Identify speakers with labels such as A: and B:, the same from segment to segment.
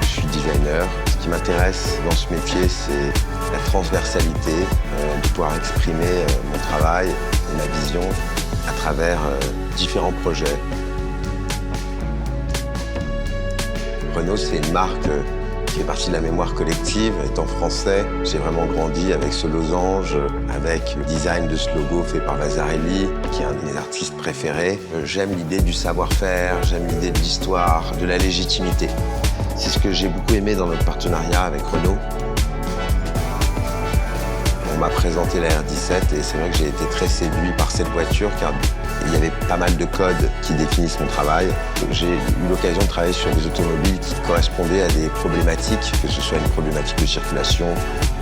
A: je suis designer. Ce qui m'intéresse dans ce métier, c'est la transversalité, de pouvoir exprimer mon travail et ma vision à travers différents projets. Renault, c'est une marque qui fait partie de la mémoire collective. Étant français, j'ai vraiment grandi avec ce losange, avec le design de ce logo fait par Vasarely, qui est un de mes artistes préférés. J'aime l'idée du savoir-faire, j'aime l'idée de l'histoire, de la légitimité. C'est ce que j'ai beaucoup aimé dans notre partenariat avec Renault. On m'a présenté la R17 et c'est vrai que j'ai été très séduit par cette voiture car il y avait pas mal de codes qui définissent mon travail. J'ai eu l'occasion de travailler sur des automobiles qui correspondaient à des problématiques, que ce soit une problématique de circulation,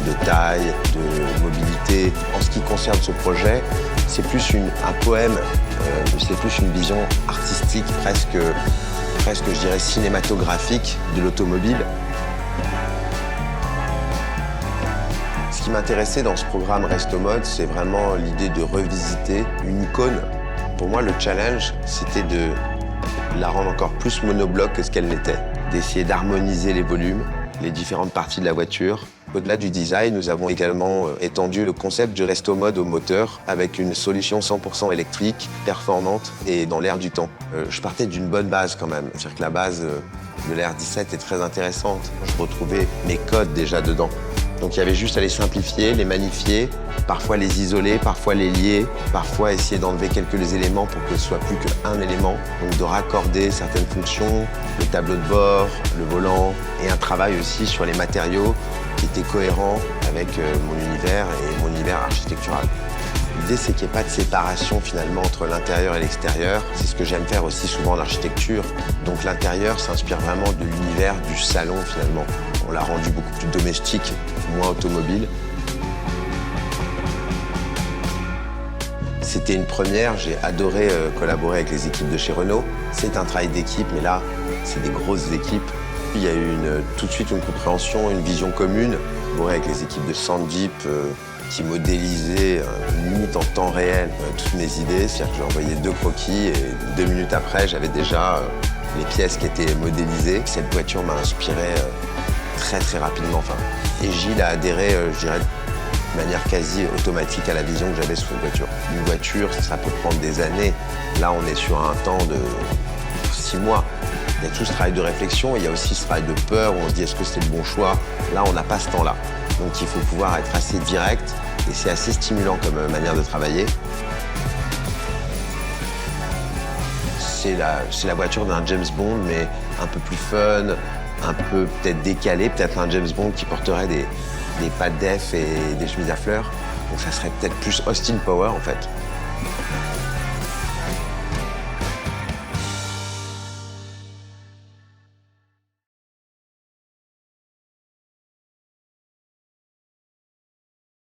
A: de taille, de mobilité. En ce qui concerne ce projet, c'est plus un poème, c'est plus une vision artistique, presque je dirais cinématographique de l'automobile. Ce qui m'intéressait dans ce programme Resto Mode, c'est vraiment l'idée de revisiter une icône. Pour moi, le challenge, c'était de la rendre encore plus monobloc que ce qu'elle n'était, d'essayer d'harmoniser les volumes, les différentes parties de la voiture. Au-delà du design, nous avons également étendu le concept du Resto Mode au moteur avec une solution 100% électrique, performante et dans l'air du temps. Je partais d'une bonne base quand même, c'est-à-dire que la base de la R17 est très intéressante. Je retrouvais mes codes déjà dedans. Donc il y avait juste à les simplifier, les magnifier, parfois les isoler, parfois les lier, parfois essayer d'enlever quelques éléments pour que ce soit plus qu'un élément. Donc de raccorder certaines fonctions, le tableau de bord, le volant et un travail aussi sur les matériaux qui était cohérent avec mon univers et mon univers architectural. L'idée, c'est qu'il n'y ait pas de séparation finalement entre l'intérieur et l'extérieur. C'est ce que j'aime faire aussi souvent en architecture. Donc l'intérieur s'inspire vraiment de l'univers du salon finalement. On l'a rendu beaucoup plus domestique, moins automobile. C'était une première, j'ai adoré collaborer avec les équipes de chez Renault. C'est un travail d'équipe, mais là, c'est des grosses équipes. Il y a eu tout de suite une compréhension, une vision commune. Collaborer avec les équipes de Sandjeep qui modélisaient limite en temps réel toutes mes idées. C'est-à-dire que j'ai envoyé 2 croquis et 2 minutes après, j'avais déjà les pièces qui étaient modélisées. Cette voiture m'a inspiré très rapidement. Enfin, et Gilles a adhéré, je dirais, de manière quasi automatique à la vision que j'avais sur une voiture. Une voiture, ça peut prendre des années. Là, on est sur un temps de 6 mois. Il y a tout ce travail de réflexion, et il y a aussi ce travail de peur où on se dit est-ce que c'est le bon choix? Là, on n'a pas ce temps-là. Donc il faut pouvoir être assez direct et c'est assez stimulant comme manière de travailler. C'est la voiture d'un James Bond, mais un peu plus fun, un peu peut-être décalé, peut-être un James Bond qui porterait des pattes d'F et des chemises à fleurs. Donc ça serait peut-être plus Austin Power en fait.